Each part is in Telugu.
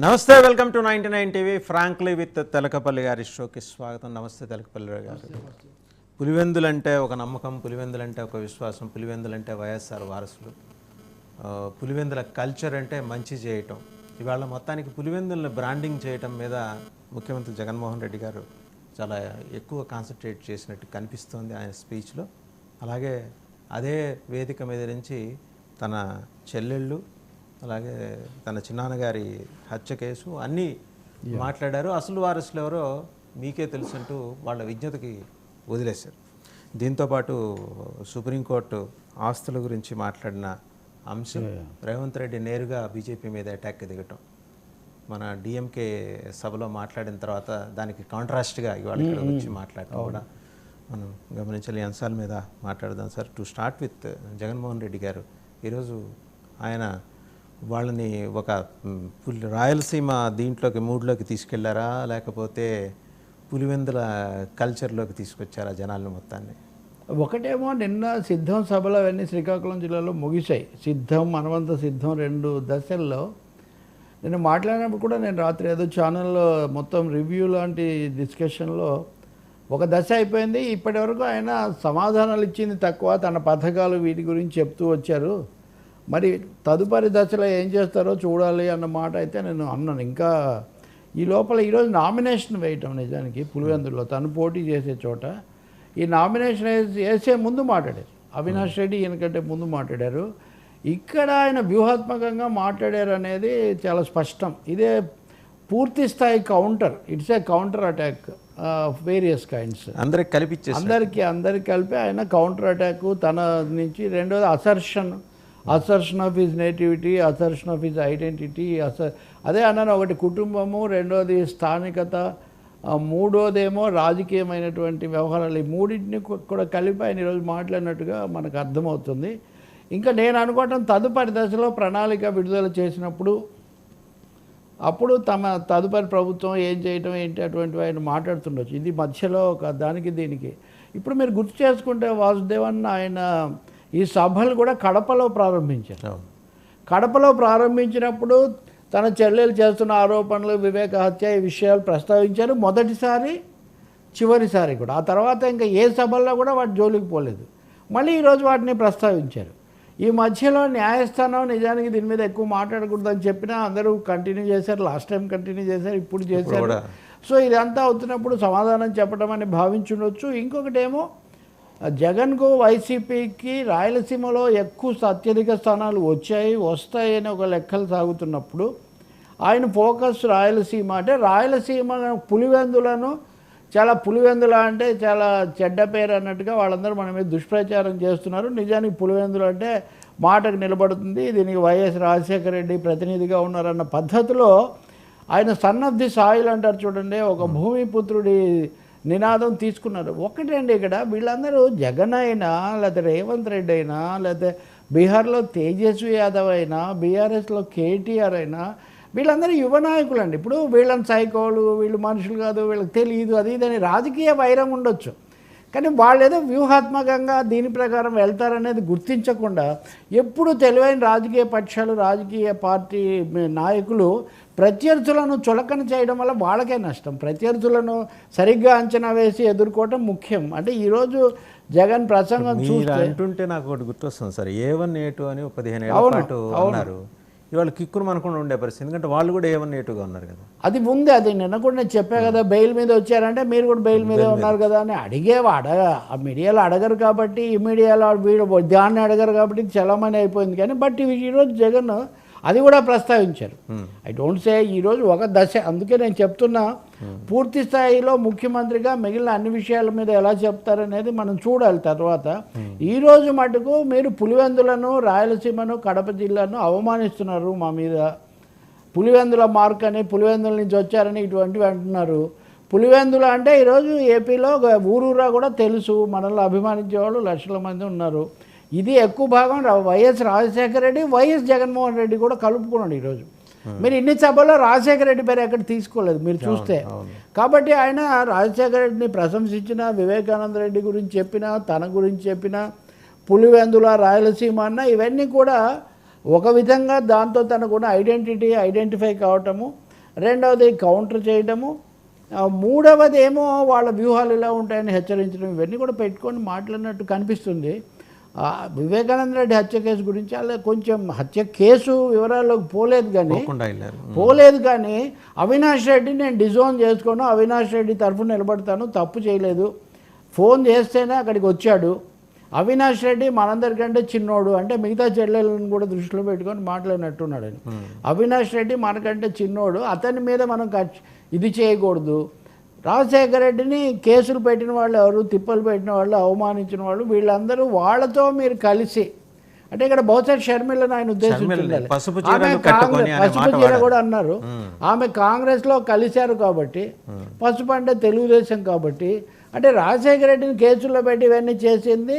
నమస్తే, welcome to 99 TV. Frankly with Telakapalli గారి షోకి స్వాగతం. నమస్తే తెలకపల్లి గారు. పులివెందులంటే ఒక నమ్మకం, పులివెందులంటే ఒక విశ్వాసం, పులివెందులంటే వైఎస్ఆర్ వారసులు, పులివెందుల కల్చర్ అంటే మంచి చేయటం. ఇవాళ మొత్తానికి పులివెందులను బ్రాండింగ్ చేయటం మీద ముఖ్యమంత్రి జగన్మోహన్ రెడ్డి గారు చాలా ఎక్కువ కాన్సన్ట్రేట్ చేసినట్టు కనిపిస్తోంది ఆయన స్పీచ్లో. అలాగే అదే వేదిక మీద నుంచి తన చెల్లెళ్ళు, అలాగే తన చిన్నాన్నగారి హత్య కేసు అన్నీ మాట్లాడారు. అసలు వారసులు ఎవరో మీకే తెలుసంటూ వాళ్ళ విజ్ఞతకి వదిలేశారు. దీంతోపాటు సుప్రీంకోర్టు ఆస్తుల గురించి మాట్లాడిన అంశం, రేవంత్ రెడ్డి నేరుగా బీజేపీ మీద అటాక్ దిగటం, మన డిఎంకే సభలో మాట్లాడిన తర్వాత దానికి కాంట్రాస్ట్గా ఇవాళ ఇక్కడ వచ్చి మాట్లాడటం కూడా మనం గమనించాలి. ఈ అంశాల మీద మాట్లాడదాం sir. To start with Jaganmohan Reddy గారు, ఈరోజు ఆయన వాళ్ళని ఒక రాయలసీమ దీంట్లోకి మూడ్లోకి తీసుకెళ్లారా, లేకపోతే పులివెందుల కల్చర్లోకి తీసుకొచ్చారా జనాలను మొత్తాన్ని? ఒకటేమో నిన్న సిద్ధం సభలు అవన్నీ శ్రీకాకుళం జిల్లాలో ముగిశాయి. సిద్ధం, మనవంత సిద్ధం 2 దశల్లో. నేను మాట్లాడినప్పుడు కూడా నేను రాత్రి ఏదో ఛానల్లో మొత్తం రివ్యూ లాంటి డిస్కషన్లో ఒక దశ అయిపోయింది. ఇప్పటి వరకు ఆయన సమాధానాలు ఇచ్చింది తక్కువ, తన పథకాలు వీటి గురించి చెప్తూ వచ్చారు. మరి తదుపరి దశలో ఏం చేస్తారో చూడాలి అన్న మాట అయితే నేను అన్నాను. ఇంకా ఈ లోపల ఈరోజు నామినేషన్ వేయటం, నిజానికి పులివెందుల్లో తను పోటీ చేసే చోట ఈ నామినేషన్ వేసే ముందు మాట్లాడారు. అవినాష్ రెడ్డి ఈయనకంటే ముందు మాట్లాడారు. ఇక్కడ ఆయన వ్యూహాత్మకంగా మాట్లాడారు అనేది చాలా స్పష్టం. ఇదే పూర్తి స్థాయి counter, it's a counter attack various kinds, అందరికి కలిపి అందరికి కలిపి ఆయన కౌంటర్ అటాక్ తన నుంచి. రెండోది assertion of his nativity, assertion of his identity. అదే అన్నాను, ఒకటి కుటుంబము, రెండోది స్థానికత, మూడోదేమో రాజకీయమైనటువంటి వ్యవహారాలు. ఈ మూడింటిని కూడా కలిపి ఆయన ఈరోజు మాట్లాడినట్టుగా మనకు అర్థమవుతుంది. ఇంకా నేను అనుకోవటం తదుపరి దశలో ప్రణాళిక విడుదల చేసినప్పుడు అప్పుడు తదుపరి ప్రభుత్వం ఏం చేయటం ఏంటి అటువంటివి ఆయన మాట్లాడుతుండొచ్చు. ఇది మధ్యలో ఒక దానికి దీనికి. ఇప్పుడు మీరు గుర్తు చేసుకుంటే వాసుదేవన్ ఆయన ఈ సభలు కూడా కడపలో ప్రారంభించారు. కడపలో ప్రారంభించినప్పుడు తన చెల్లెలు చేస్తున్న ఆరోపణలు, వివేక హత్య, ఈ విషయాలు ప్రస్తావించారు మొదటిసారి, చివరిసారి కూడా. ఆ తర్వాత ఇంకా ఏ సభల్లో కూడా వాటి జోలికి పోలేదు. మళ్ళీ ఈరోజు వాటిని ప్రస్తావించారు. ఈ మధ్యలో న్యాయస్థానం నిజానికి దీని మీద ఎక్కువ మాట్లాడకూడదని చెప్పినా అందరూ కంటిన్యూ చేశారు. లాస్ట్ టైం కంటిన్యూ చేశారు, ఇప్పుడు చేశారు. సో ఇదంతా అవుతున్నప్పుడు సమాధానం చెప్పడం అని భావించుండొచ్చు. ఇంకొకటేమో జగన్కు, వైసీపీకి రాయలసీమలో అత్యధిక స్థానాలు వస్తాయి అని ఒక లెక్కలు సాగుతున్నప్పుడు ఆయన ఫోకస్ రాయలసీమ. అంటే రాయలసీమ పులివెందులను పులివెందుల అంటే చాలా చెడ్డ పేరు అన్నట్టుగా వాళ్ళందరూ మన మీద దుష్ప్రచారం చేస్తున్నారు. నిజానికి పులివెందులు అంటే మాటకు నిలబడుతుంది, దీనికి వైఎస్ రాజశేఖర రెడ్డి ప్రతినిధిగా ఉన్నారన్న పద్ధతిలో ఆయన సన్ ఆఫ్ ది సాయిల్ అంటారు చూడండి, ఒక భూమిపుత్రుడి నినాదం తీసుకున్నారు. ఒకటండి, ఇక్కడ వీళ్ళందరూ జగన్ అయినా, లేకపోతే రేవంత్ రెడ్డి అయినా, లేకపోతే బీహార్లో తేజస్వి యాదవ్ అయినా, బీఆర్ఎస్లో కేటీఆర్ అయినా, వీళ్ళందరూ యువ నాయకులు అండి. ఇప్పుడు వీళ్ళని సైకోలు, వీళ్ళు మనుషులు కాదు, వీళ్ళకి తెలియదు, అది ఇదని రాజకీయ వైరం ఉండొచ్చు. కానీ వాళ్ళు ఏదో వ్యూహాత్మకంగా దీని ప్రకారం వెళ్తారనేది గుర్తించకుండా ఎప్పుడు తెలివైన రాజకీయ పక్షాలు, రాజకీయ పార్టీ నాయకులు ప్రత్యర్థులను చులకన చేయడం వల్ల వాళ్ళకే నష్టం. ప్రత్యర్థులను సరిగ్గా అంచనా వేసి ఎదుర్కోవటం ముఖ్యం. అంటే ఈరోజు జగన్ ప్రసంగం చూస్తే అంటుంటే నాకు ఒకటి గుర్తొస్తుంది సార్. A1 A2 అని 15 ఏళ్ల పాటు అన్నారు. ఇవాళ కిక్కును మనకుండా ఉండే పరిస్థితి, ఎందుకంటే వాళ్ళు కూడా A1 A2గా ఉన్నారు కదా. అది ఉంది. అది నిన్న కూడా నేను చెప్పా కదా, బెయిల్ మీద వచ్చారంటే మీరు కూడా బెయిల్ మీదే ఉన్నారు కదా అని ఆ మీడియాలో అడగరు కాబట్టి, ఈ మీడియాలో వీడు దాన్ని అడగరు కాబట్టి చలమని అయిపోయింది. కానీ బట్ ఈరోజు జగన్ అది కూడా ప్రస్తావించారు. ఐ డోంట్ సే ఈరోజు ఒక దశ. అందుకే నేను చెప్తున్నా, పూర్తి స్థాయిలో ముఖ్యమంత్రిగా మిగిలిన అన్ని విషయాల మీద ఎలా చెప్తారనేది మనం చూడాలి తర్వాత. ఈరోజు మటుకు మీరు పులివెందులను, రాయలసీమను, కడప జిల్లాను అవమానిస్తున్నారు మా మీద. పులివెందుల మార్క్ అని, పులివెందుల నుంచి వచ్చారని ఇటువంటివి అంటున్నారు. పులివెందుల అంటే ఈరోజు ఏపీలో ఊరూరా కూడా తెలుసు, మనల్ని అభిమానించేవాళ్ళు లక్షల మంది ఉన్నారు. ఇది ఎక్కువ భాగం వైఎస్ రాజశేఖర రెడ్డి, వైఎస్ జగన్మోహన్ రెడ్డి కూడా కలుపుకున్నాడు ఈరోజు. మీరు ఇన్ని సభల్లో రాజశేఖర రెడ్డి పేరు ఎక్కడ తీసుకోలేదు మీరు చూస్తే. కాబట్టి ఆయన రాజశేఖర రెడ్డిని ప్రశంసించిన, వివేకానంద రెడ్డి గురించి చెప్పిన, తన గురించి చెప్పిన, పులివెందుల, రాయలసీమ అన్న ఇవన్నీ కూడా ఒక విధంగా దాంతో తనకున్న ఐడెంటిఫై కావటము. రెండవది కౌంటర్ చేయడము, మూడవది ఏమో వాళ్ళ వ్యూహాలు ఇలా ఉంటాయని హెచ్చరించడం, ఇవన్నీ కూడా పెట్టుకొని మాట్లాడినట్టు కనిపిస్తుంది. వివేకానంద రెడ్డి హత్య కేసు గురించి అలా కొంచెం హత్య కేసు వివరాల్లోకి పోలేదు కానీ అవినాష్ రెడ్డి నేను డిజోన్ చేసుకోను, అవినాష్ రెడ్డి తరఫున నిలబడతాను, తప్పు చేయలేదు, ఫోన్ చేస్తేనే అక్కడికి వచ్చాడు, అవినాష్ రెడ్డి మనందరికంటే చిన్నోడు, అంటే మిగతా చెల్లెలను కూడా దృష్టిలో పెట్టుకొని మాట్లాడినట్టున్నాడు అని. అవినాష్ రెడ్డి మనకంటే చిన్నోడు, అతని మీద మనం ఇది చేయకూడదు. రాజశేఖర రెడ్డిని కేసులు పెట్టిన వాళ్ళు ఎవరు, తిప్పలు పెట్టిన వాళ్ళు, అవమానించిన వాళ్ళు, వీళ్ళందరూ వాళ్ళతో మీరు కలిసి, అంటే ఇక్కడ బహుశా షర్మిలను ఆయన ఉద్దేశించాలి. పసుపు చీర కూడా అన్నారు. ఆమె కాంగ్రెస్లో కలిశారు కాబట్టి, పసుపు అంటే తెలుగుదేశం కాబట్టి, అంటే రాజశేఖర రెడ్డిని కేసుల్లో పెట్టి ఇవన్నీ చేసింది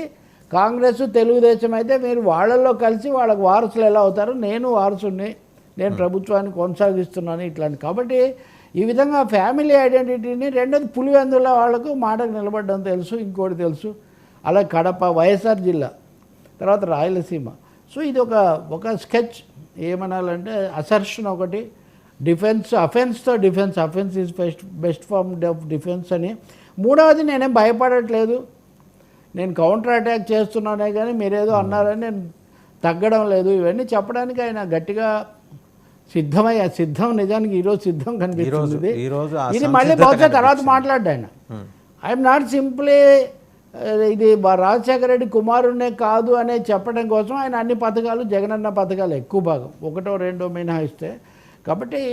కాంగ్రెస్ తెలుగుదేశం అయితే మీరు వాళ్ళల్లో కలిసి వాళ్ళకు వారసులు ఎలా అవుతారు, నేను వారసుని, నేను ప్రభుత్వాన్ని కొనసాగిస్తున్నాను ఇట్లాంటి. కాబట్టి ఈ విధంగా ఫ్యామిలీ ఐడెంటిటీని, రెండోది పులివెందుల వాళ్ళకు మాటకు నిలబడడం తెలుసు, ఇంకోటి తెలుసు, అలా కడప, వైఎస్ఆర్ జిల్లా, తర్వాత రాయలసీమ. సో ఇది ఒక స్కెచ్ ఏమనాలంటే అసర్షన్ ఒకటి, డిఫెన్స్ అఫెన్స్తో defence, offence is best form of defence అని. మూడవది నేనేం భయపడట్లేదు, నేను కౌంటర్ అటాక్ చేస్తున్నానే కానీ మీరేదో అన్నారని నేను తగ్గడం లేదు, ఇవన్నీ చెప్పడానికి ఆయన గట్టిగా సిద్ధం నిజానికి ఈరోజు సిద్ధం కనిపిస్తుంది. ఇది మళ్ళీ బహుశా తర్వాత మాట్లాడ్డా ఆయన. ఐఎమ్ నాట్ సింప్లీ ఇది రాజశేఖర రెడ్డి కుమారుడినే కాదు అనే చెప్పడం కోసం ఆయన అన్ని పథకాలు జగనన్న పథకాలు ఎక్కువ భాగం, ఒకటో రెండో మినహాయిస్తే. కాబట్టి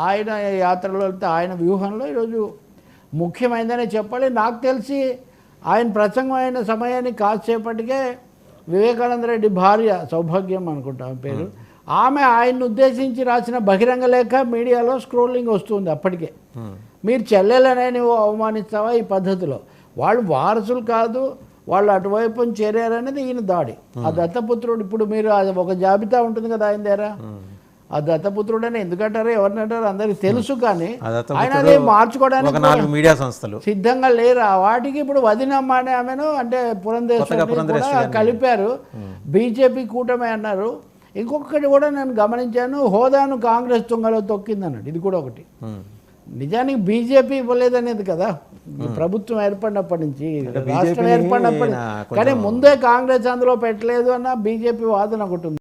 ఆయన యాత్రలో వెళ్తే ఆయన వ్యూహంలో ఈరోజు ముఖ్యమైనదనే చెప్పాలి. నాకు తెలిసి ఆయన ప్రసంగం అయిన సమయాన్ని కాసేపటికే వివేకానంద రెడ్డి భార్య, సౌభాగ్యం అనుకుంటా ఆమె పేరు, ఆమె ఆయన్ని ఉద్దేశించి రాసిన బహిరంగ లేఖ మీడియాలో స్క్రోలింగ్ వస్తుంది. అప్పటికే మీరు చెల్లెలనే నువ్వు అవమానిస్తావా ఈ పద్ధతిలో, వాళ్ళు వారసులు కాదు, వాళ్ళు అటువైపు చేరారనేది ఈయన దాడి. ఆ దత్తపుత్రుడు, ఇప్పుడు మీరు ఒక జాబితా ఉంటుంది కదా ఆయన దగ్గర, ఆ దత్తపుత్రుడు అని ఎందుకంటారు, ఎవరినంటారు అందరికి తెలుసు, కానీ ఆయన అది మార్చుకోవడానికి మీడియా సంస్థలు సిద్ధంగా లేరు. వాటికి ఇప్పుడు వదినమ్మ అనే ఆమెను, అంటే పురంధేశ్వరి కలిపారు, బీజేపీ కూటమి అన్నారు. ఇంకొకటి కూడా నేను గమనించాను, హోదాను కాంగ్రెస్ తుంగలో తొక్కిందన్నాడు. ఇది కూడా ఒకటి. నిజానికి బీజేపీ ఇవ్వలేదనేది కదా, ప్రభుత్వం ఏర్పడినప్పటి నుంచి, రాష్ట్రం ఏర్పడినప్పటి నుంచి, కానీ ముందే కాంగ్రెస్ అందులో పెట్టలేదు అన్న బీజేపీ వాదన ఒకటి ఉంది.